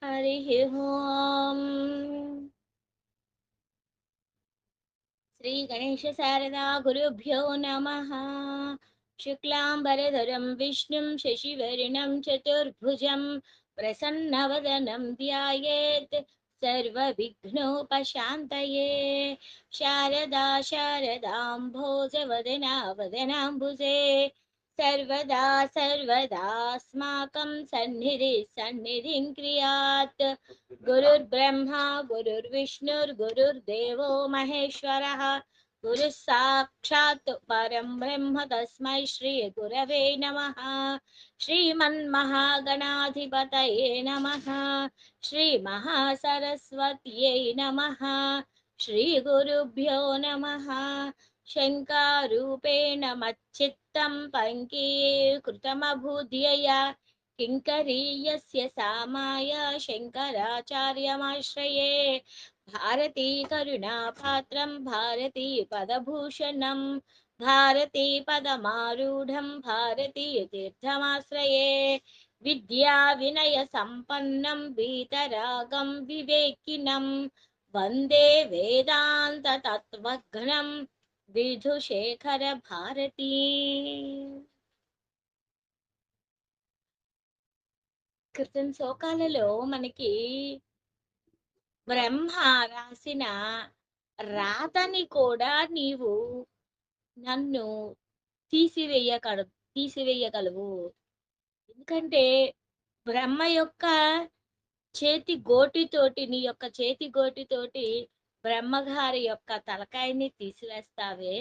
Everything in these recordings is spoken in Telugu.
हरिः ओम्। श्रीगणेशशारदा गुरुभ्यो नमः। शुक्लाम्बरधरं विष्णुं शशिवर्णं चतुर्भुजं प्रसन्नवदनं ध्यायेत् सर्वविघ्नोपशान्तये। शारदा शारदाम्भोजवदना वदनाम्बुजे सर्वदा सर्वदास्माकं सन्निधिः सन्निधिं क्रियात्। गुरुर्ब्रह्मा गुरुर्विष्णुर्गुरुर्देवो महेश्वरः गुरुः साक्षात् परं ब्रह्म तस्मै श्री गुरवे नमः। श्रीमन्महागणाधिपतये नमः। श्रीमहासरस्वत्यै नमः। श्रीगुरुभ्यो नमः। शङ्कारूपेण मच्चित्तं पङ्कीकृतमभूद्यया किङ्करीयस्य सामाय शङ्कराचार्यमाश्रये। भारती करुणापात्रं भारतीपदभूषणं भारतीपदमारूढं भारतीतीर्थमाश्रये। विद्याविनयसम्पन्नं वीतरागं विवेकिनं वन्दे वेदान्ततत्त्वज्ञं विधुशेखर भारती। క్రితం శ్లోకాలలో మనకి బ్రహ్మ రాసిన రాతని కూడా నీవు నన్ను తీసివేయగల తీసివేయగలవు. ఎందుకంటే బ్రహ్మ యొక్క చేతి గోటితోటి నీ యొక్క చేతి గోటితోటి బ్రహ్మగారి యొక్క తలకాయని తీసివేస్తావే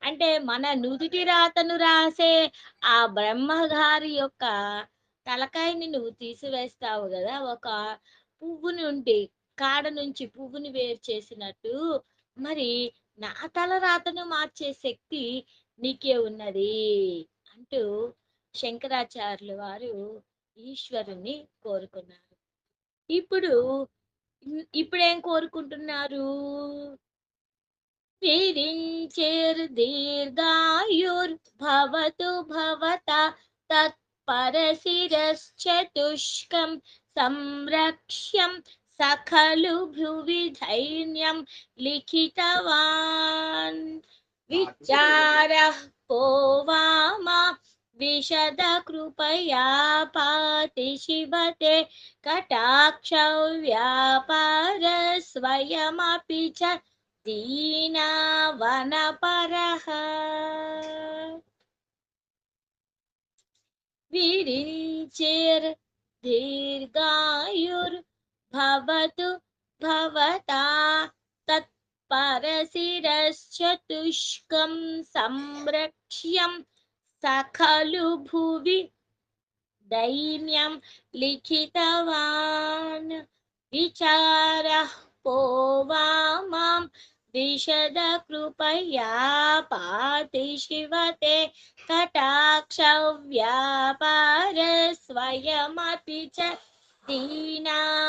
అంటే మన నుదుటి రాతను రాసే ఆ బ్రహ్మగారి యొక్క తలకాయని నువ్వు తీసివేస్తావు కదా. ఒక పువ్వు నుండి కాడ నుంచి పువ్వుని వేరు చేసినట్టు మరి నా తల రాతను మార్చే శక్తి నీకే ఉన్నది అంటూ శంకరాచార్యుల వారు ఈశ్వరుని కోరుకున్నారు. ఇప్పుడు ఇప్పుడేం కోరుకుంటున్నారు? విరించేర్ దీర్ఘాయుర్భవతు భవత తత్పరశిరశ్చతుష్కం సంరక్ష్యం సఖలు భువి ధైర్యం లిఖితవాన్ విచారః పోవామా విశద కృపయా పాతి శివతే కటాక్షౌ వ్యాపార స్వయమపి చ దీనావనపరః. విరించేర్ దీర్ఘాయుర్భవతు భవతా తత్పరశిరశ్చతుష్కం సంరక్ష్యం సఖలు భువి दैन्यं लिखितवान् विचारः पोवामां विशद कृपया पाति शिवते कटाक्षौ व्यापार स्वयमपि च दीनावनपरः.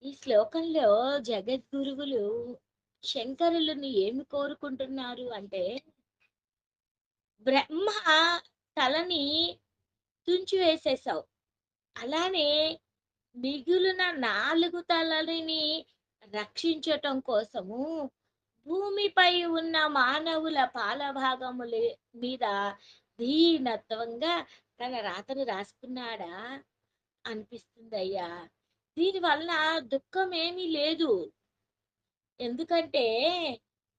ఈ శ్లోకంలో జగద్గురువులు శంకరులను ఏమి కోరుకుంటున్నారు అంటే బ్రహ్మ తలని తుంచివేసేసావు, అలానే మిగులున 4 తలని రక్షించటం కోసము భూమిపై ఉన్న మానవుల పాలభాగముల మీద దీనత్వంగా తన రాతను రాసుకున్నాడా అనిపిస్తుందయ్యా. దీనివల్ల దుఃఖం ఏమీ లేదు. ఎందుకంటే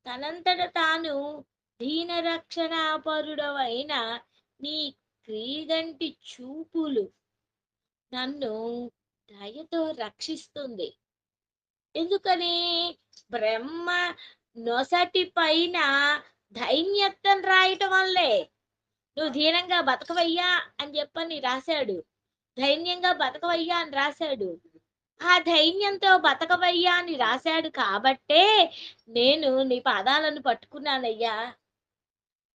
తనంతట తాను దీనరక్షణాపరుడవైన నీ క్రీగంటి చూపులు నన్ను దయతో రక్షిస్తుంది. ఎందుకని? బ్రహ్మ నొసటి పైన దైన్యత్వం రాయటం వల్లే. నువ్వు దీనంగా బతకవయ్యా అని చెప్పని రాశాడు, ధైన్యంగా బతకవయ్యా అని రాశాడు. ఆ ధైర్యంతో బతకవయ్యా అని రాశాడు కాబట్టే నేను నీ పాదాలను పట్టుకున్నానయ్యా.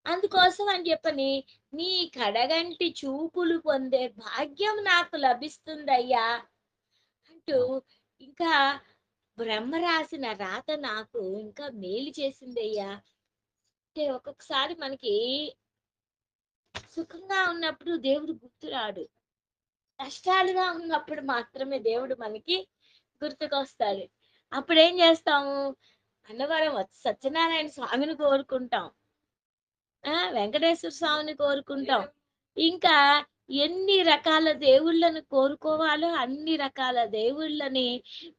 అందుకోసం అని చెప్పని నీ కడగంటి చూపులు పొందే భాగ్యం నాకు లభిస్తుందయ్యా అంటూ ఇంకా బ్రహ్మ రాసిన రాత నాకు ఇంకా మేలు చేసిందయ్యా. అంటే ఒక్కొక్కసారి మనకి సుఖంగా ఉన్నప్పుడు దేవుడు గుర్తురాడు. కష్టాలుగా ఉన్నప్పుడు మాత్రమే దేవుడు మనకి గుర్తుకొస్తాడు. అప్పుడేం చేస్తాము? అన్నవరం సత్యనారాయణ స్వామిని కోరుకుంటాం. వెంకటేశ్వర స్వామిని కోరుకుంటాం. ఇంకా ఎన్ని రకాల దేవుళ్ళను కోరుకోవాలో అన్ని రకాల దేవుళ్ళని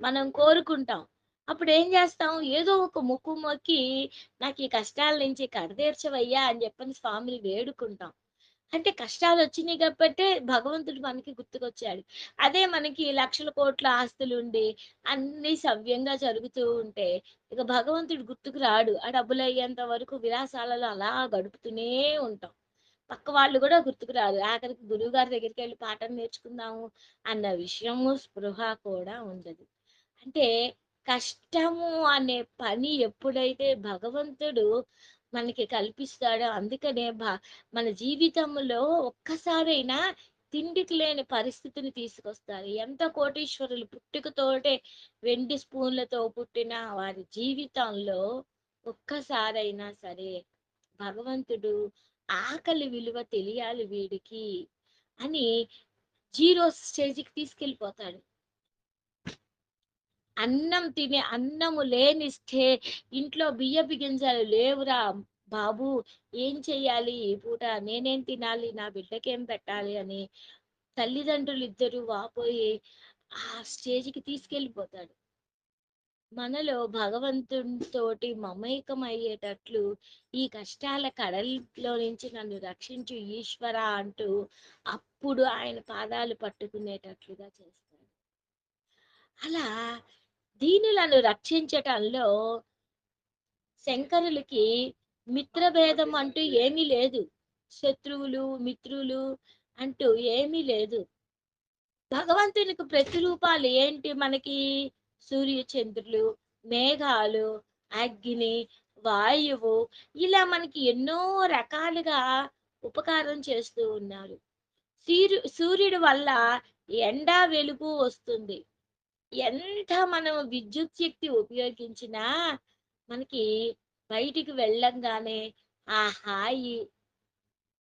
మనం కోరుకుంటాం. అప్పుడేం చేస్తాం? ఏదో ఒక మొక్కు మొక్కి నాకు ఈ కష్టాల నుంచి కడతీర్చవయ్యా అని చెప్పని స్వామిని వేడుకుంటాం. అంటే కష్టాలొచ్చినియి గాబట్టే భగవంతుడు మనకి గుర్తుకొచ్చాడు. అదే మనకి లక్షల కోట్ల ఆస్తులుండి, అన్నీ సవ్యంగా జరుగుతూ ఉంటే, ఇక భగవంతుడు గుర్తుకు రాడు. ఆ డబ్బులయ్యేంత వరకు విలాసాలలో అలా గడుపుతూనే ఉంటాం. పక్క వాళ్ళు గూడా గుర్తుకు రారు. ఆఖరికి గురువుగారి దగ్గరికెళ్ళి పాఠం నేర్చుకుందాము అన్న విషయము, స్పృహ కూడా ఉండదు. అంటే కష్టము అనే పని ఎప్పుడైతే భగవంతుడు మనకి కల్పిస్తాడో అందుకనే మన జీవితంలో ఒక్కసారైనా తిండికి లేని పరిస్థితిని తీసుకొస్తారు. ఎంత కోటీశ్వరులు పుట్టుకతోటే వెండి స్పూన్లతో పుట్టిన వారి జీవితంలో ఒక్కసారైనా సరే భగవంతుడు ఆకలి విలువ తెలియాలి వీడికి అని జీరో స్టేజ్‌కి తీసుకెళ్ళిపోతాడు. అన్నము లేని ఇంట్లో బియ్యపు గింజలు లేవురా బాబు, ఏం చెయ్యాలి ఈ పూట, నేనేం తినాలి, నా బిడ్డకేం పెట్టాలి అని తల్లిదండ్రులు ఇద్దరు వాపోయి ఆ స్టేజ్‌కి తీసుకెళ్ళిపోతాడు. మనలో భగవంతునితోటి మమేకమయ్యేటట్లు ఈ కష్టాల కడలిలో నుంచి నన్ను రక్షించు ఈశ్వర అంటూ అప్పుడు ఆయన పాదాలు పట్టుకునేటట్లుగా చేస్తాడు. అలా దీనులను రక్షించటంలో శంకరులకి మిత్రభేదం అంటూ ఏమీ లేదు. శత్రువులు, మిత్రులు అంటూ ఏమీ లేదు. భగవంతునికి ప్రతిరూపాలు ఏంటి మనకి? సూర్య చంద్రులు, మేఘాలు, అగ్ని, వాయువు ఇలా మనకి ఎన్నో రకాలుగా ఉపకారం చేస్తూ ఉన్నారు. సూర్యుడి వల్ల ఎండ వెలుగు వస్తుంది. ఎంత మనం విద్యుత్ శక్తి ఉపయోగించినా మనకి బయటికి వెళ్ళంగానే ఆ హాయి,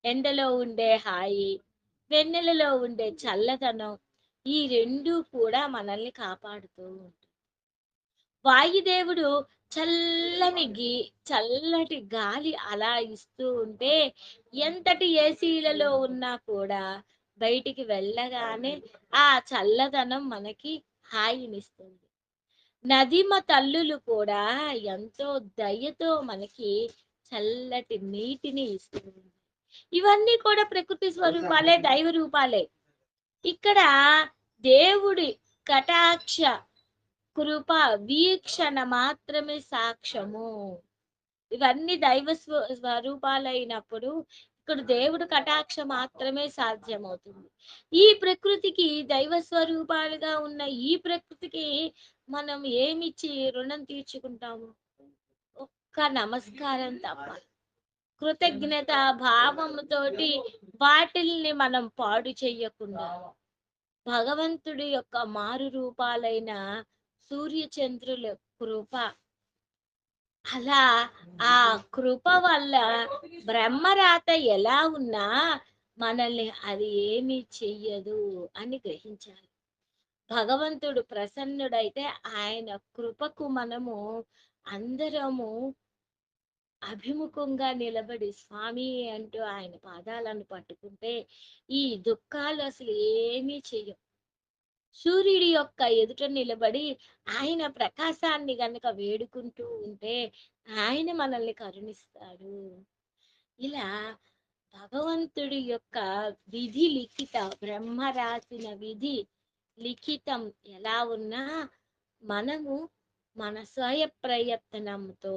ఎండలో ఉండే హాయి, వెన్నెలలో ఉండే చల్లదనం ఈ రెండు కూడా మనల్ని కాపాడుతూ ఉంటాయి. వాయుదేవుడు చల్లని చల్లటి గాలి అలా ఇస్తూ ఉంటే ఎంతటి ఏసీలలో ఉన్నా కూడా బయటికి వెళ్ళగానే ఆ చల్లదనం మనకి హాయినిస్తుంది. నదిమ తల్లులు కూడా ఎంతో దయతో మనకి చల్లటి నీటిని ఇస్తుంది. ఇవన్నీ కూడా ప్రకృతి స్వరూపాలే, దైవ రూపాలే. ఇక్కడ దేవుడి కటాక్ష కృప వీక్షణ మాత్రమే సాక్ష్యము. ఇవన్నీ దైవ స్వరూపాలైనప్పుడు ఇక్కడ దేవుడు కటాక్ష మాత్రమే సాధ్యమవుతుంది. ఈ ప్రకృతికి దైవ స్వరూపాలుగా ఉన్న ఈ ప్రకృతికి మనం ఏమిచ్చి రుణం తీర్చుకుంటాము? ఒక్క నమస్కారం తప్ప. కృతజ్ఞత భావముతోటి వాటిల్ని మనం పాడు చెయ్యకుండా భగవంతుడి యొక్క మారు రూపాలైన సూర్య చంద్రుల కృప, అలా ఆ కృప వల్ల బ్రహ్మరాత ఎలా ఉన్నా మనల్ని అది ఏమీ చెయ్యదు అని గ్రహించాలి. భగవంతుడు ప్రసన్నుడైతే ఆయన కృపకు మనము అందరము అభిముఖంగా నిలబడి స్వామి అంటూ ఆయన పాదాలను పట్టుకుంటే ఈ దుఃఖాలు అసలు ఏమీ చెయ్యవు. సూర్యుడి యొక్క ఎదుట నిలబడి ఆయన ప్రకాశాన్ని గనక వేడుకుంటూ ఉంటే ఆయన మనల్ని కరుణిస్తాడు. ఇలా భగవంతుడి యొక్క విధి లిఖిత, బ్రహ్మ రాసిన విధి లిఖితం ఎలా ఉన్నా మనము మన స్వయ ప్రయత్నంతో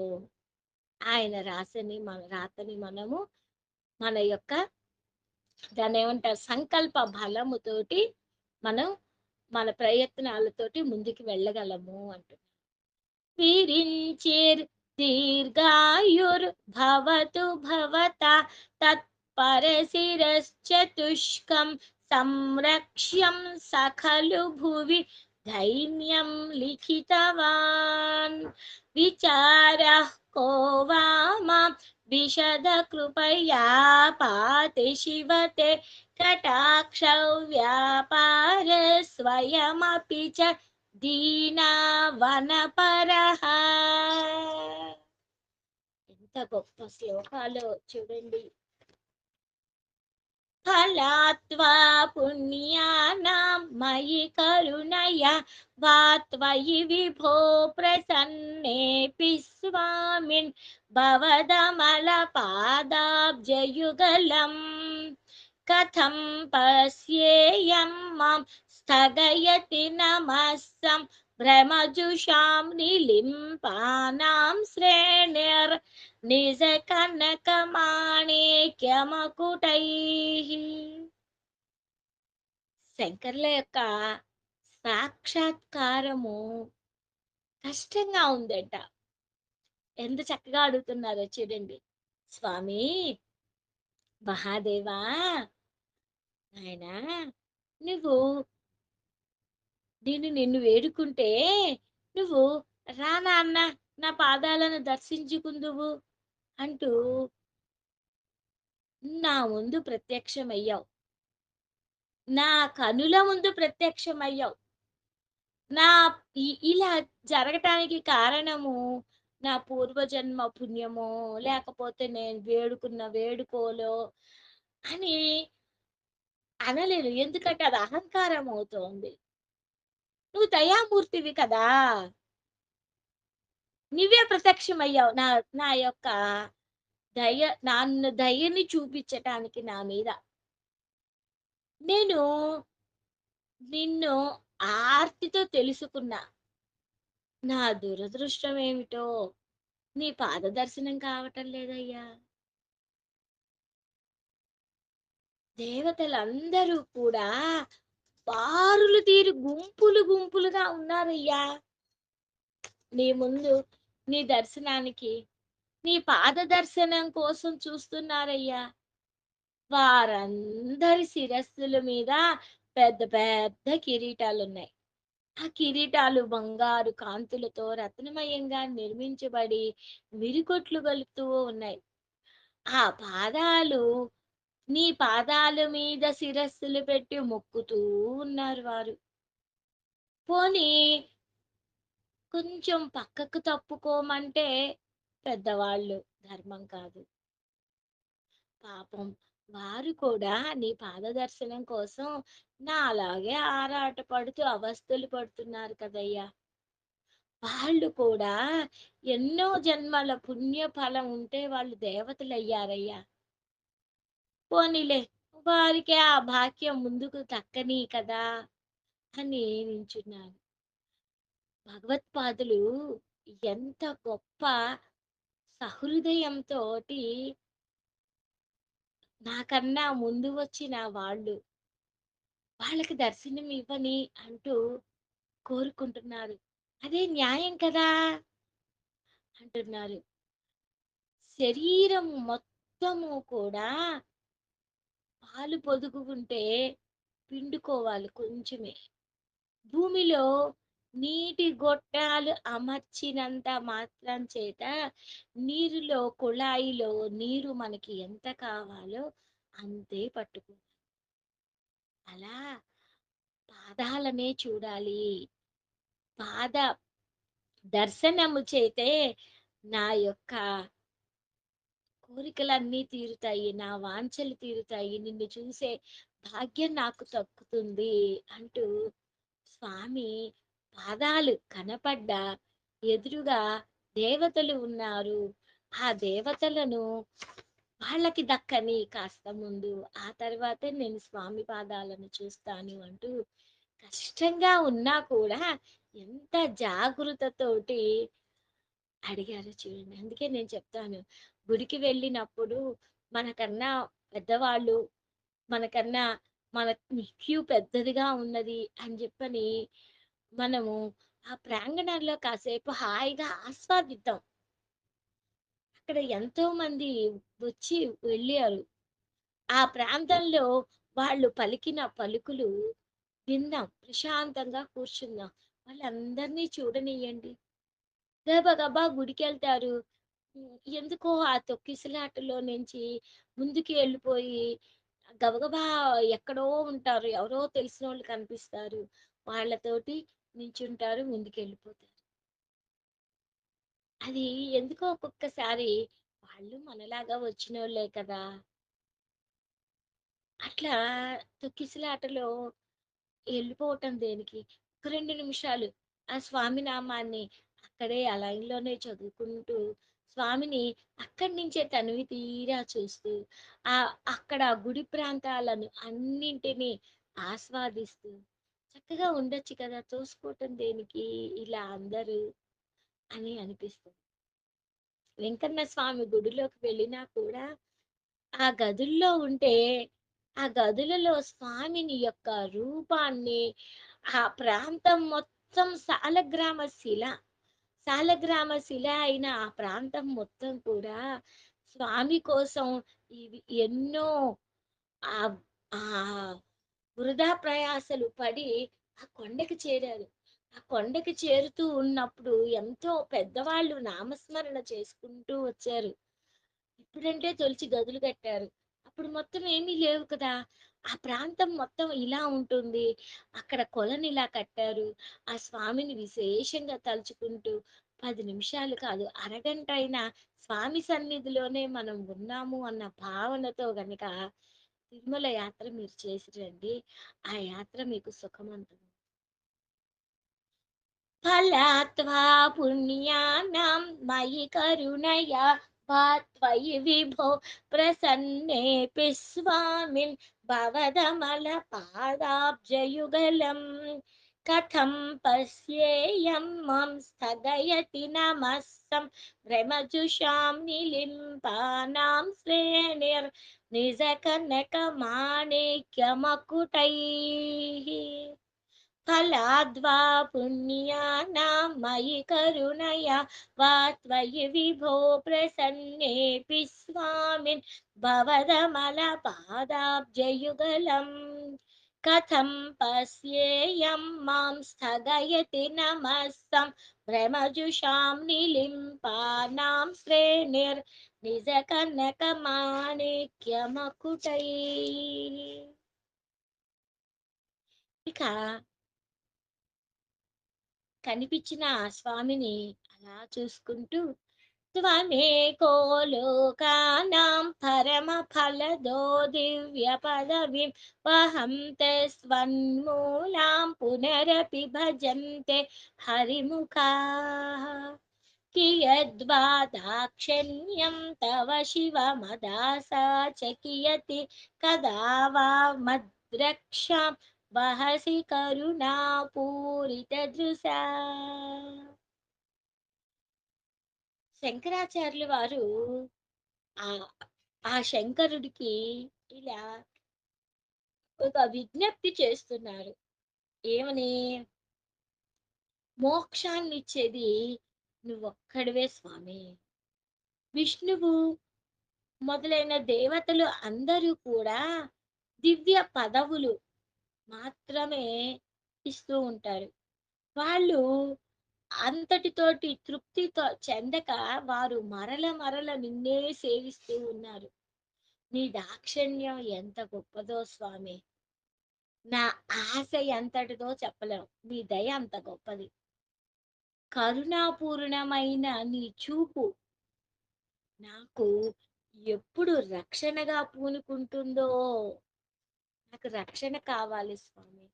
ఆయన రాతని మనము మన యొక్క దాన్ని ఏమంటారు సంకల్ప బలముతోటి మనం మన ప్రయత్నాలతోటి ముందుకు వెళ్ళగలము అంటున్నారు. విరించిర్ దీర్ఘాయుర్ భవతు భవత తత్పరశిరశ్చతుష్కం సంరక్ష్యం సఖలు భువి ధైన్యం లిఖితవాన్ విచారః కో వామ విశద కృపయా పాతి శివ తే కటాక్షౌ వ్యాపార స్వయమపి చ దీనవనపరః. ఎంత గొప్ప శ్లోకాలు చూడండి. ఫలాత్వా పుణ్యానాం మయి కరుణయా వా త్వయి విభో ప్రసన్నేపి స్వామిన్ భవదమల పాదాబ్జయుగలం కథం పశ్యేయం మాం స్థగయతి నమస్సం భ్రమజుషాం నిలింపానాం శ్రేణిర్ నిజ కనకమాణిక్యమకుటై. శంకర్ల యొక్క సాక్షాత్కారము కష్టంగా ఉందంట. ఎంత చక్కగా అడుగుతున్నారో చూడండి. స్వామి మహాదేవా, నాయనా, నువ్వు నిన్ను వేడుకుంటే నువ్వు రా నాన్న, నా పాదాలను దర్శించుకుందువు అంటూ నా ముందు ప్రత్యక్షమయ్యావు. నా కనుల ముందు ప్రత్యక్షమయ్యావు. నా ఇలా జరగటానికి కారణము నా పూర్వజన్మ పుణ్యమో, లేకపోతే నేను వేడుకున్న వేడుకోలో అని అనలేను. ఎందుకంటే అది అహంకారం అవుతోంది. నువ్వు దయామూర్తివి కదా! నువ్వే ప్రత్యక్షమయ్యావు. నా నా యొక్క దయని చూపించటానికి నా మీద. నేను నిన్ను ఆర్తితో తెలుసుకున్నా. నా దురదృష్టం ఏమిటో నీ పాద దర్శనం కావటం లేదయ్యా. దేవతలందరూ కూడా బారులు తీరి గుంపులు గుంపులుగా ఉన్నారయ్యా నీ ముందు, నీ దర్శనానికి, నీ పాద దర్శనం కోసం చూస్తున్నారయ్యా. వారందరి శిరస్సుల మీద పెద్ద పెద్ద కిరీటాలున్నాయి. ఆ కిరీటాలు బంగారు కాంతులతో రత్నమయంగా నిర్మించబడి విరికొట్లు గలుపుతూ ఉన్నాయి. ఆ పాదాలు, నీ పాదాల మీద శిరస్సులు పెట్టి మొక్కుతూ ఉన్నారు వారు. పోనీ కొంచెం పక్కకు తప్పుకోమంటే పెద్దవాళ్ళు, ధర్మం కాదు. పాపం వారు కూడా నీ పాద దర్శనం కోసం నాలాగే ఆరాట పడుతూ అవస్థలు పడుతున్నారు కదయ్యా. వాళ్ళు కూడా ఎన్నో జన్మల పుణ్య ఫలం ఉంటే వాళ్ళు దేవతలయ్యారయ్యా. పోనీలే, వారికి ఆ భాగ్యం ముందుకు దక్కని కదా అని నించున్నాను. భగవత్పాదులు ఎంత గొప్ప సహృదయంతోటి నాకన్నా ముందు వచ్చిన వాళ్ళు, వాళ్ళకి దర్శనం ఇవ్వని అంటూ కోరుకుంటున్నారు. అదే న్యాయం కదా అంటున్నారు. శరీరం మొత్తము కూడా పాలు పొదుగు ఉంటే పిండుకోవాలి కొంచెమే. భూమిలో నీటి గొట్టాలు అమర్చినంత మాత్రం చేత నీరులో, కుళాయిలో నీరు మనకి ఎంత కావాలో అంతే పట్టుకో. అలా పాదాలనే చూడాలి. పాద దర్శనము చేతే నా యొక్క కోరికలన్నీ తీరుతాయి, నా వాంఛలు తీరుతాయి, నిన్ను చూసే భాగ్యం నాకు దక్కుతుంది అంటూ స్వామి పాదాలు కనపడ్డా ఎదురుగా దేవతలు ఉన్నారు. ఆ దేవతలను వాళ్ళకి దక్కని కాస్త ముందు, ఆ తర్వాతే నేను స్వామి పాదాలను చూస్తాను అంటూ కష్టంగా ఉన్నా కూడా ఎంత జాగృతతోటి అడిగారు చూడండి. అందుకే నేను చెప్తాను, గుడికి వెళ్ళినప్పుడు మనకన్నా పెద్దవాళ్ళు, మనకన్నా మన క్యూ పెద్దదిగా ఉన్నది అని చెప్పని మనము ఆ ప్రాంగణంలో కాసేపు హాయిగా ఆస్వాదిద్దాం. అక్కడ ఎంతో మంది వచ్చి వెళ్ళారు. ఆ ప్రాంతంలో వాళ్ళు పలికిన పలుకులు విందాం, ప్రశాంతంగా కూర్చుందాం. వాళ్ళందరినీ చూడనియ్యండి. గబగబా గుడికెళ్తారు. ఎందుకో ఆ తొక్కిసలాటలో నుంచి ముందుకి వెళ్ళిపోయి గబగబా ఎక్కడో ఉంటారు. ఎవరో తెలిసినోళ్ళు కనిపిస్తారు. వాళ్ళతోటి నించుంటారు. ముందుకెళ్ళిపోతారు. అది ఎందుకో ఒక్కొక్కసారి వాళ్ళు మనలాగా వచ్చినోళ్ళే కదా! అట్లా తొక్కిసలాటలో ఎళ్ళిపోవటం దేనికి? ఒక 2 నిమిషాలు ఆ స్వామి నామాన్ని అక్కడే ఆ లైన్‌లోనే చదువుకుంటూ, స్వామిని అక్కడి నుంచే తనివి తీరా చూస్తూ, అక్కడ గుడి ప్రాంతాలను అన్నింటిని ఆస్వాదిస్తూ, చక్కగా ఉండొచ్చు కదా! తోసుకోవటం దేనికి ఇలా అందరూ అని అనిపిస్తుంది. వెంకన్న స్వామి గుడిలోకి వెళ్ళినా కూడా ఆ గదుల్లో ఉంటే, ఆ గదులలో స్వామిని యొక్క రూపాన్ని, ఆ ప్రాంతం మొత్తం సాలగ్రామ శిల అయిన ఆ ప్రాంతం మొత్తం కూడా స్వామి కోసం ఇవి ఎన్నో ఆహ్, ఆహ్, వృధా ప్రయాసలు పడి ఆ కొండకి చేరారు. ఆ కొండకి చేరుతూ ఉన్నప్పుడు ఎంతో పెద్దవాళ్ళు నామస్మరణ చేసుకుంటూ వచ్చారు. ఇప్పుడంటే తొలిచి గదులు కట్టారు. అప్పుడు మొత్తం ఏమీ లేవు కదా! ఆ ప్రాంతం మొత్తం ఇలా ఉంటుంది. అక్కడ కొలనిలా కట్టారు. ఆ స్వామిని విశేషంగా తలుచుకుంటూ 10 నిమిషాలు కాదు, అరగంట అయినా స్వామి సన్నిధిలోనే మనం ఉన్నాము అన్న భావనతో గనక తిరుమల యాత్ర మీరు చేసి రండి. ఆ యాత్ర మీకు సుఖవంతం. ఫలాత్వా పుణ్యానాం మయి కరుణయా त्वयि विभो प्रसन्नेऽपि स्वामिन् भवदमल पादाब्जयुगलम् कथं पश्येयं मम स्थगयति नमस्सं भ्रमजुषां निलिम्पानां श्रेणिर्निजकनकमाणिक्यमकुटैः फलाद्वा पुण्यानां मयि करुणया वा त्वयि विभो प्रसन्नेऽपि स्वामिन् भवदमलपादाब्जयुगलम् कथं पश्येयं मां स्थगयति नमस्तं भ्रमजुषां निलिम्पानां श्रेणिर्निजकनकमाणिक्यमकुटैः ఇక కనిపించిన ఆ స్వామిని అలా చూసుకుంటూ త్వమేకో లోకానాం పరమ ఫలదో దివ్య పదవిం వహంతే స్వన్మూలాం పునరపి భజంతే హరిముఖా कियद्वा दाक्षिण्यं तव शिवमदासा च कियति कदा वा मद्रक्षां वहसि करुणापूरितदृशा శంకరాచార్యులు వారు ఆ ఆ శంకరుడికి ఇలా ఒక విజ్ఞప్తి చేస్తున్నారు. ఏమని? మోక్షాన్నిచ్చేది నువ్వొక్కడివే స్వామి. విష్ణువు మొదలైన దేవతలు అందరూ కూడా దివ్య పదవులు మాత్రమే ఇస్తూ ఉంటారు. వాళ్ళు అంతటితోటి తృప్తితో చెందక వారు మరల మరల నిన్నే సేవిస్తూ ఉన్నారు. నీ దాక్షిణ్యం ఎంత గొప్పదో స్వామి! నా ఆశ ఎంతటిదో చెప్పలేం. నీ దయ అంత గొప్పది. కరుణాపూర్ణమైన నీ చూపు నాకు ఎప్పుడు రక్షణగా పూనుకుంటుందో, నాకు రక్షణ కావాలి స్వామి.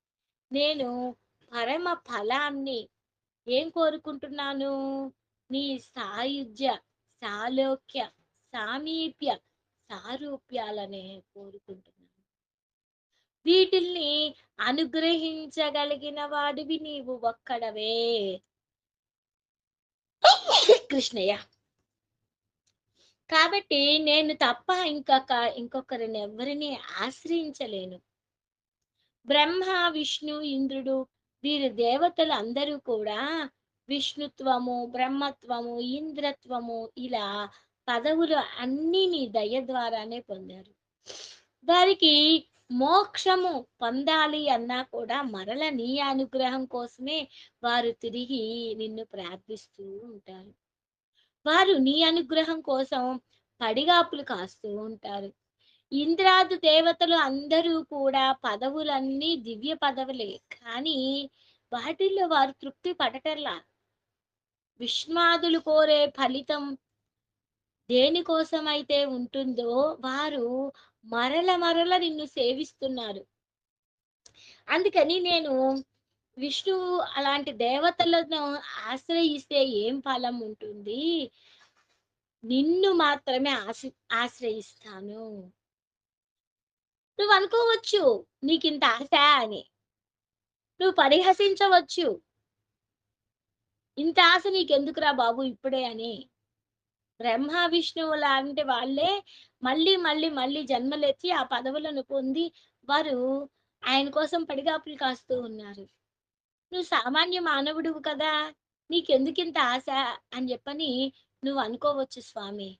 నేను పరమ ఫలాన్ని ఏం కోరుకుంటున్నాను? నీ సాయుజ్య, సాలోక్య, సామీప్య, సారూప్యాలనే కోరుకుంటున్నాను. వీటిల్ని అనుగ్రహించగలిగిన వాడివి నీవు ఒక్కడవే కృష్ణయ్య. కాబట్టి నేను తప్ప ఇంకొకరిని ఎవ్వరిని ఆశ్రయించలేను. బ్రహ్మ, విష్ణు, ఇంద్రుడు వీరి దేవతలు అందరూ కూడా విష్ణుత్వము, బ్రహ్మత్వము, ఇంద్రత్వము ఇలా పదవులు అన్నీ నీ దయ ద్వారానే పొందారు. వారికి మోక్షము పొందాలి అన్నా కూడా మరల నీ అనుగ్రహం కోసమే వారు తిరిగి నిన్ను ప్రార్థిస్తూ ఉంటారు. వారు నీ అనుగ్రహం కోసం పడిగాపులు కాస్తూ ఉంటారు. ఇంద్రాది దేవతలు అందరూ కూడా పదవులన్నీ దివ్య పదవులే. కానీ వాటిల్లో వారు తృప్తి పడటంలా. విష్ణాదులు కోరే ఫలితం దేనికోసమైతే ఉంటుందో వారు మరల మరల నిన్ను సేవిస్తున్నారు. అందుకని నేను విష్ణువు అలాంటి దేవతలను ఆశ్రయిస్తే ఏం ఫలం ఉంటుంది? నిన్ను మాత్రమే ఆశ్రయిస్తాను. నువ్వనుకోవచ్చు నీకింత ఆశ అని. నువ్వు పరిహసించవచ్చు. ఇంత ఆశ నీకెందుకురా బాబు ఇప్పుడే అని. బ్రహ్మ, విష్ణువు లాంటి వాళ్ళే మళ్ళీ జన్మలెత్తి ఆ పదవులను పొంది వారు ఆయన కోసం పడిగాపులు కాస్తూ ఉన్నారు. నువ్వు సామాన్య మానవుడివి కదా! నీకెందుకింత ఆశ అని జెప్పని నువ్వనుకోవచ్చు స్వామి.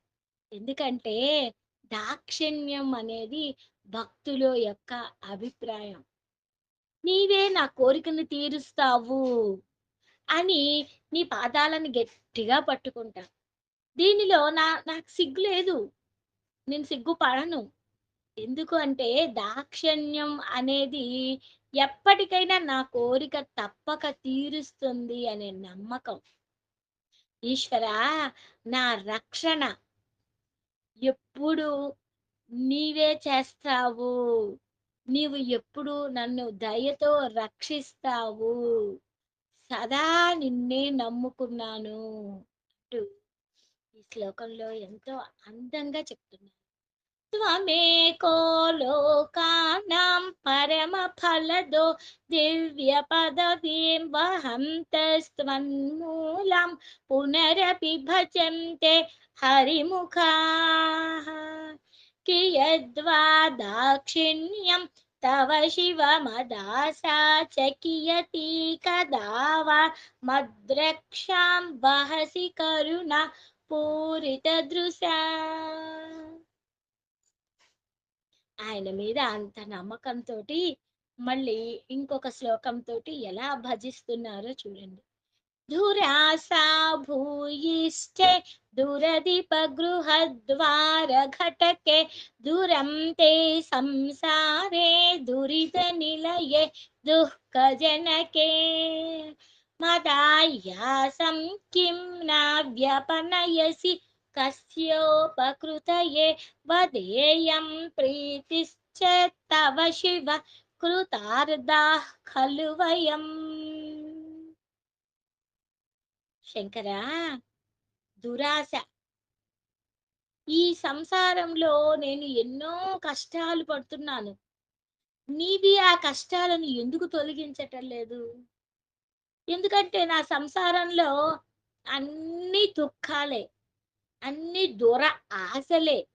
ఎందుకంటే దాక్షిణ్యం అనేది భక్తుల యొక్క అభిప్రాయం. నీవే నా కోరికను తీరుస్తావు అని నీ పాదాలను గట్టిగా పట్టుకుంటా. దీనిలో నాకు సిగ్గు లేదు. నేను సిగ్గుపడను. ఎందుకు అంటే దాక్షిణ్యం అనేది ఎప్పటికైనా నా కోరిక తప్పక తీరుస్తుంది అనే నమ్మకం. ఈశ్వరా! నా రక్షణ ఎప్పుడు నీవే చేస్తావు. నీవు ఎప్పుడు నన్ను దయతో రక్షిస్తావు. సదా నిన్నే నమ్ముకున్నాను అంటూ ఈ శ్లోకంలో ఎంతో అందంగా చెప్తున్నారు. త్వమేకో లోకానాం పరమఫలదో దివ్యపదవీం వహంతస్త్వన్మూలం పునరపి భజन्ते హరిముఖాః కియద్వా దాక్షిణ్యం తవ శివ మదాసా చ కియతి కదా వా మద్రక్షాం వహసి కరుణ పూరితదృశా. ఆయన మీద అంత నమ్మకంతోటి మళ్ళీ ఇంకొక శ్లోకంతోటి ఎలా భజిస్తున్నారో చూడండి. ధురాసా భూయిష్ఠే దురధిపగృహద్వారఘటకే దురంతే సంసారే దురితనిలయే దుఃఖజనకే మదాయాసం కిం న వ్యపనయసి కస్యోపకృతయే వదేయం ప్రీతిశ్చేత్తవ శివ కృతార్థాః ఖలు వయం. శంకరా, దురాశ. ఈ సంసారంలో నేను ఎన్నో కష్టాలు పడుతున్నాను. నీవి ఆ కష్టాలను ఎందుకు తొలగించటం లేదు? ఎందుకంటే నా సంసారంలో అన్ని దుఃఖాలే, అన్ని ఆశలే.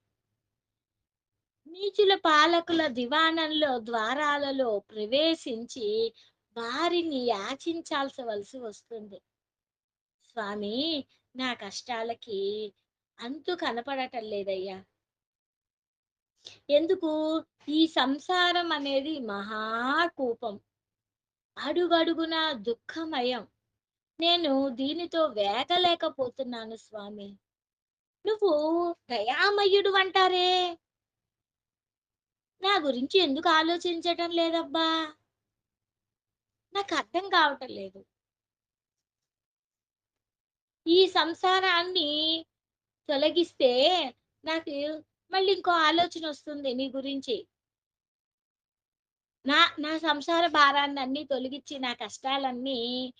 నీచుల పాలకుల దివాణంలో ద్వారాలలో ప్రవేశించి వారిని యాచించాల్సి వస్తుంది. స్వామి, నా కష్టాలకి అంతు కనపడటం లేదయ్యా. ఎందుకు? ఈ సంసారం అనేది మహాకూపం, అడుగడుగున దుఃఖమయం. నేను దీనితో వేగలేకపోతున్నాను స్వామి. నువ్వు దయామయుడు అంటారే, నా గురించి ఎందుకు ఆలోచించటం లేదబ్బా? నాకు అర్థం కావటం లేదు. ఈ సంసారాన్ని తొలగిస్తే నాకు మళ్ళీ ఇంకో ఆలోచన వస్తుంది నీ గురించి. నా నా సంసార భారాన్ని అన్ని తొలగించి నా కష్టాలన్నీ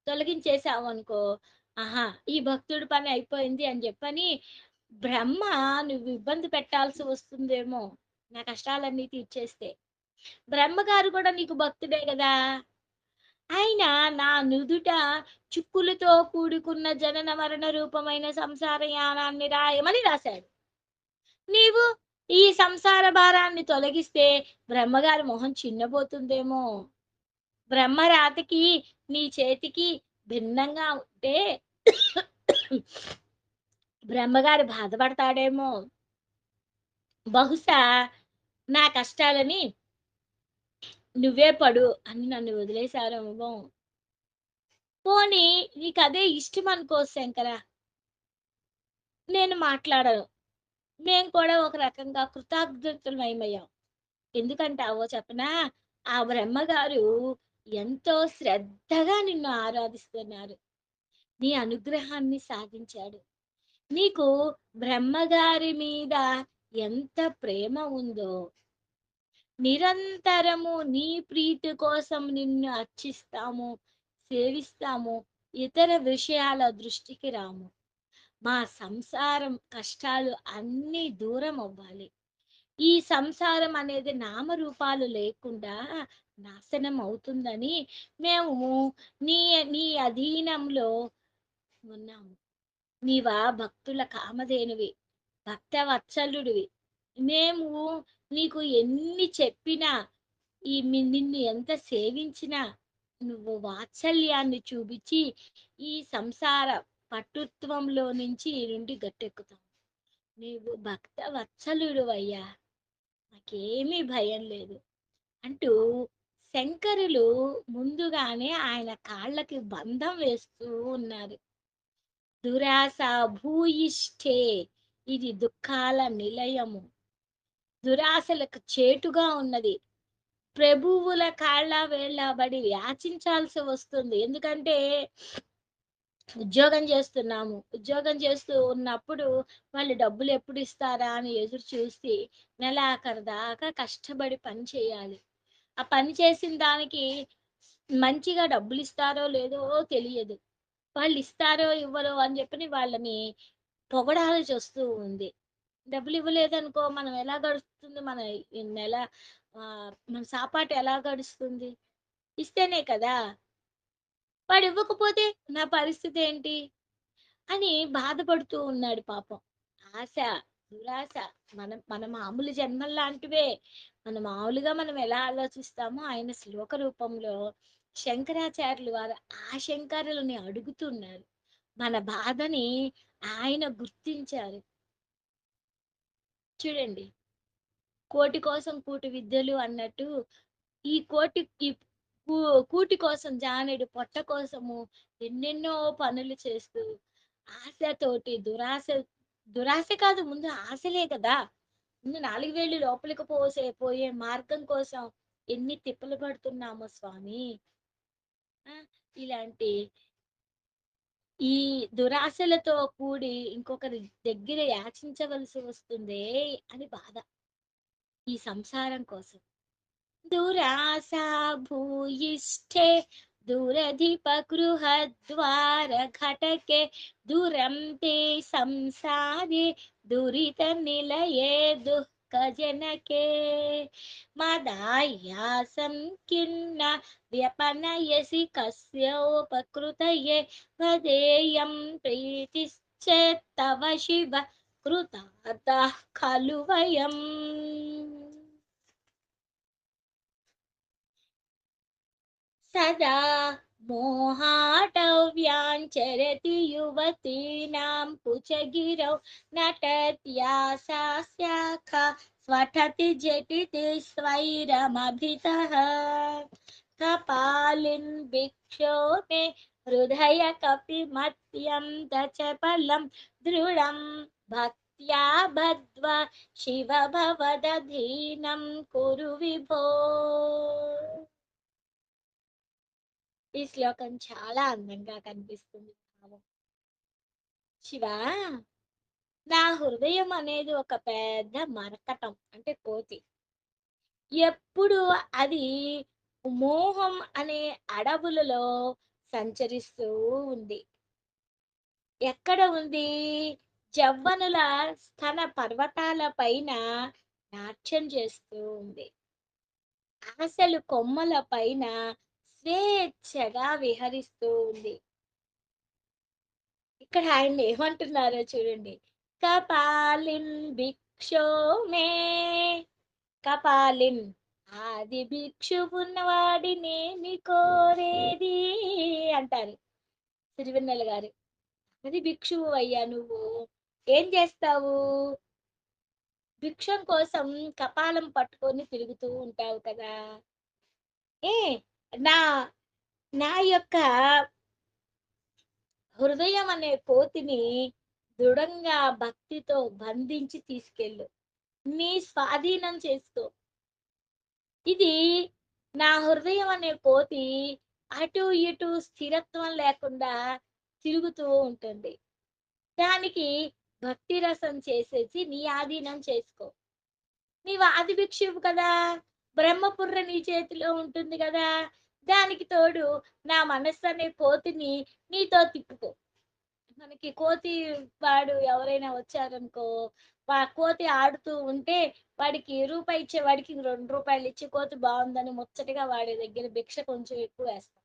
తొలగించేసావు అనుకో, ఆహా, ఈ భక్తుడి పని అయిపోయింది అని చెప్పని బ్రహ్మ నువ్వు ఇబ్బంది పెట్టాల్సి వస్తుందేమో నా కష్టాలన్నీ తీర్చేస్తే. బ్రహ్మగారు కూడా నీకు భక్తుడే కదా. ఆయన నా నుదుట చిక్కులతో కూడుకున్న జనన మరణ రూపమైన సంసార యానాన్ని రాయమని రాశాడు. నీవు ఈ సంసార భారాన్ని తొలగిస్తే బ్రహ్మగారి మొహం చిన్నబోతుందేమో. బ్రహ్మరాతకి నీ చేతికి భిన్నంగా ఉంటే బ్రహ్మగారు బాధపడతాడేమో. బహుశా నా కష్టాలని నువ్వే పడు అని నన్ను వదిలేశారేమో. పోనీ నీకు అదే ఇష్టం అనుకో శంకర. నేను మాట్లాడను. మేము కూడా ఒక రకంగా కృతజ్ఞతలమయమయ్యాం. ఎందుకంటావో చెప్పనా? ఆ బ్రహ్మగారు ఎంతో శ్రద్ధగా నిన్ను ఆరాధిస్తున్నారు. నీ అనుగ్రహాన్ని సాధించాడు. నీకు బ్రహ్మగారి మీద ఎంత ప్రేమ ఉందో, నిరంతరము నీ ప్రీతి కోసం నిన్ను అర్చిస్తాము, సేవిస్తాము. ఇతర విషయాల దృష్టికి రాము. మా సంసారం కష్టాలు అన్నీ దూరం అవ్వాలి. ఈ సంసారం అనేది నామరూపాలు లేకుండా నాశనం అవుతుందని మేము నీ నీ అధీనంలో ఉన్నాము. నీవా భక్తుల కామధేనువి, భక్తవత్సలుడివి. మేము నీకు ఎన్ని చెప్పినా, నిన్ను ఎంత సేవించినా, నువ్వు వాత్సల్యాన్ని చూపించి, ఈ సంసార పటుత్వంలో నుండి గట్టెక్కుతావు. నీవు భక్తవత్సలుడివయ్యా! నాకేమీ భయం లేదు. అంటూ శంకరులు ముందుగానే ఆయన కాళ్ళకి బంధం వేస్తూ ఉన్నారు. దురాశ భూయిష్ఠే ఇది దుఃఖాల నిలయము. దురాశలకు చేటుగా ఉన్నది. ప్రభువుల కాళ్ళ వేళ్ళబడి యాచించాల్సి వస్తుంది. ఎందుకంటే ఉద్యోగం చేస్తున్నాము. ఉద్యోగం చేస్తూ ఉన్నప్పుడు వాళ్ళు డబ్బులు ఎప్పుడు ఇస్తారా అని ఎదురు చూసి నెలాఖరు దాకా కష్టపడి పని చేయాలి. ఆ పని చేసిన దానికి మంచిగా డబ్బులిస్తారో లేదో తెలియదు. వాళ్ళిస్తారో ఇవ్వరో అని చెప్పని వాళ్ళని పొగడాల్సొస్తూ ఉంది. డబ్బులివ్వలేదనుకో మనం ఎలా గడుస్తుంది మన ఈ నెల మన సాపాటు ఎలా గడుస్తుంది? ఇస్తేనే కదా! వాడివ్వకపోతే నా పరిస్థితేంటి? అని బాధపడుతూ ఉన్నాడు పాపం. ఆశ, దురాశ మన మామూలు జన్మల్లాంటివే. మామూలుగా మనం ఎలా ఆలోచిస్తామో ఆయన శ్లోక రూపంలో శంకరాచార్యులు వారు ఆ శంకరులని అడుగుతున్నారు. మన బాధని ఆయన గుర్తించారు. చూడండి. కోటి కోసం కూటి విద్యలు అన్నట్టు ఈ కోటి ఈ కూ కూటి కోసం జానెడు పొట్ట కోసము ఎన్నెన్నో పనులు చేస్తూ ఆశతోటి దురాశ కాదు ముందు ఆశలే కదా! ముందు 4 వేళ్ళు లోపలికి పోయే మార్గం కోసం ఎన్ని తిప్పలు పడుతున్నామో స్వామి. ఆ! ఇలాంటి ఈ దురాశలతో కూడి ఇంకొకరి దగ్గర యాచించవలసి వస్తుందే అని బాధ. ఈ సంసారం కోసం. దురాశా భూయిష్ఠే दुरधिपगृहद्वारघटके दुरन्ते संसारे दुरितनिलये दुःखजनके मदायासं किन्न व्यपनयसि कस्योपकृतये वदेयं प्रीतिश्चेत्तव शिव कृतार्थः खलु वयम् सदा मोहाटव्याञ्चरति युवतीनां कुचगिरौ नटत्या सा शाखा स्वठति झटिति स्वैरमभितः कपालिन् भिक्षो मे हृदय कपिमत्यन्तचपलं दृढं भक्त्या बद्ध्वा शिव भवदधीनं कुरु विभो ఈ శ్లోకం చాలా అందంగా కనిపిస్తుంది భావం. శివా, నా హృదయం అనేది ఒక పెద్ద మరకటం అంటే కోతి. ఎప్పుడు అది మోహం అనే అడవులలో సంచరిస్తూ ఉంది. ఎక్కడ ఉంది? జవ్వనుల స్తన పర్వతాల పైన నాట్యం చేస్తూ ఉంది. ఆశలు కొమ్మల పైన స్వేచ్ఛగా విహరిస్తూ ఉంది. ఇక్కడ ఆయన ఏమంటున్నారో చూడండి. కపాలిన్ భిక్షో మే కపాలిన్ ఆది భిక్షువున్నవాడినేమి కోరేది అంటారు సిరివెన్నెల గారు. అది భిక్షువు అయ్యా నువ్వు. ఏం చేస్తావు? భిక్షం కోసం కపాలం పట్టుకొని తిరుగుతూ ఉంటావు కదా! ఏ నా నా యొక్క హృదయం అనే కోతిని దృఢంగా భక్తితో బంధించి తీసుకెళ్ళు. నీ స్వాధీనం చేసుకో. ఇది నా హృదయం అనే కోతి అటు ఇటు స్థిరత్వం లేకుండా తిరుగుతూ ఉంటుంది. దానికి భక్తి రసం చేసేసి నీ ఆధీనం చేసుకో. నీవు ఆది భిక్షువు కదా! బ్రహ్మపుర్రె నీ చేతిలో ఉంటుంది గదా! దానికి తోడు నా మనస్సనే కోతిని నీతో తిప్పుకో. మనకి కోతి వాడు ఎవరైనా వచ్చారనుకో, కోతి ఆడుతూ ఉంటే వాడికి రూపాయి ఇచ్చే వాడికి రూ. 2 ఇచ్చి కోతి బావుందని ముచ్చటగా వాడి దగ్గర భిక్ష కొంచెం ఎక్కువేస్తాం.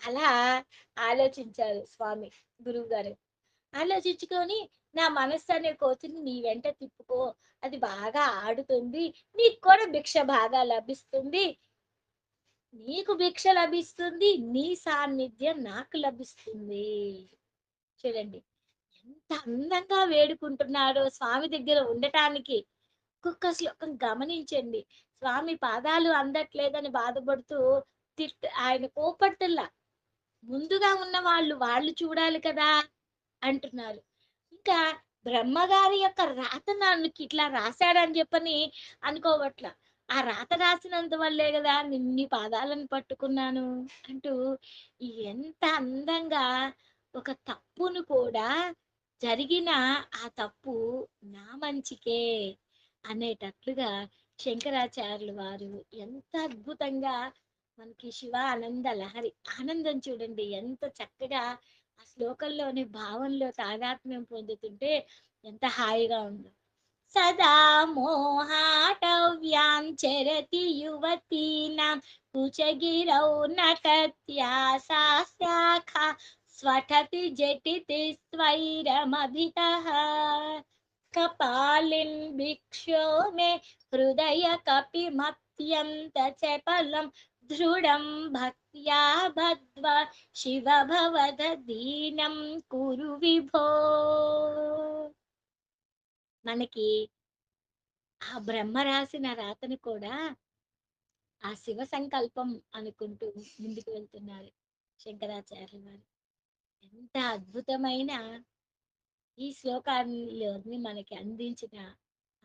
అలా ఆలోచించారు స్వామి గురువుగారు. ఆలోచించుకొని నా మనస్సు అనే కోతిని నీ వెంట తిప్పుకో. అది బాగా ఆడుతుంది. నీకు కూడా భిక్ష బాగా లభిస్తుంది. నీకు భిక్ష లభిస్తుంది. నీ సాన్నిధ్యం నాకు లభిస్తుంది. చూడండి. ఎంత అందంగా వేడుకుంటున్నాడో స్వామి దగ్గర ఉండటానికి. ఒక్కొక్క శ్లోకం గమనించండి. స్వామి పాదాలు అందట్లేదని బాధపడుతూ ఆయన కోపట్టల్లా. ముందుగా ఉన్న వాళ్ళు చూడాలి కదా! అంటున్నారు. ఇంకా బ్రహ్మగారి యొక్క రాత నాకిట్లా రాసాడని చెప్పని అనుకోవట్ల. ఆ రాత రాసినంత వల్లే గదా! నీ పాదాలను పట్టుకున్నాను అంటూ ఎంత అందంగా ఒక తప్పును కూడా జరిగిన ఆ తప్పు నా మంచికే అనేటట్లుగా శంకరాచార్యులు వారు ఎంత అద్భుతంగా మనకి శివ ఆనంద లహరి ఆనందం చూడండి ఎంత చక్కగా ఆ శ్లోకంలోని భావంలో తాదాత్మ్యం పొందుతుంటే ఎంత హాయిగా ఉందో. సదా మోహాటవ్యాం చరతి యువతీనాం కుచగిరౌ నటత్యా సా శాఖా స్వఠతి జటితి స్వైరమభితః కపాలిన్ భిక్షో మే హృదయ కపిమప్యంత చపలం దృఢం భక్త్యా బద్ధ్వా శివ భవదీనం కురు విభో. మనకి ఆ బ్రహ్మ రాసిన రాతను కూడా ఆ శివ సంకల్పం అనుకుంటూ ముందుకు వెళ్తున్నారు శంకరాచార్యుల వారు. ఎంత అద్భుతమైన ఈ శ్లోకాల్లోని మనకి అందించిన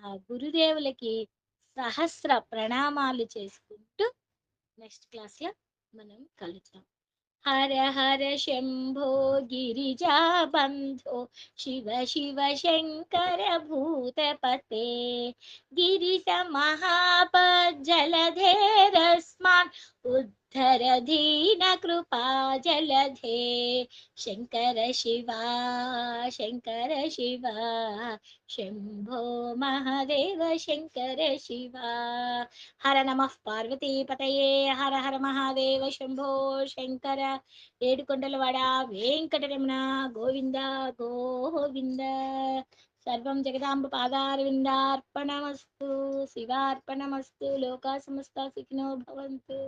ఆ గురుదేవులకి సహస్ర ప్రణామాలు చేసుకుంటూ నెక్స్ట్ క్లాస్‌లో మనం కలుద్దాం. హర హర శంభో గిరిజాబంధో శివ శివ శంకర భూతపతే గిరిశ మహాపజ్జలధేరస్మాన్ ఉద్ధర దీన కృపా జలధే శంకర శివా శంకర శివా శంభో మహాదేవ శంకర శివా. హర నమః పార్వతీపతయే హర హర మహాదేవ శంభో శంకర ఏడుకొండలవాడ వెంకటరమణ గోవింద గోవింద. సర్వం జగదాంబ పాదారవిందార్పణమస్తు. శివార్పణమస్తు. లోకా సమస్తా సుఖినో భవంతు.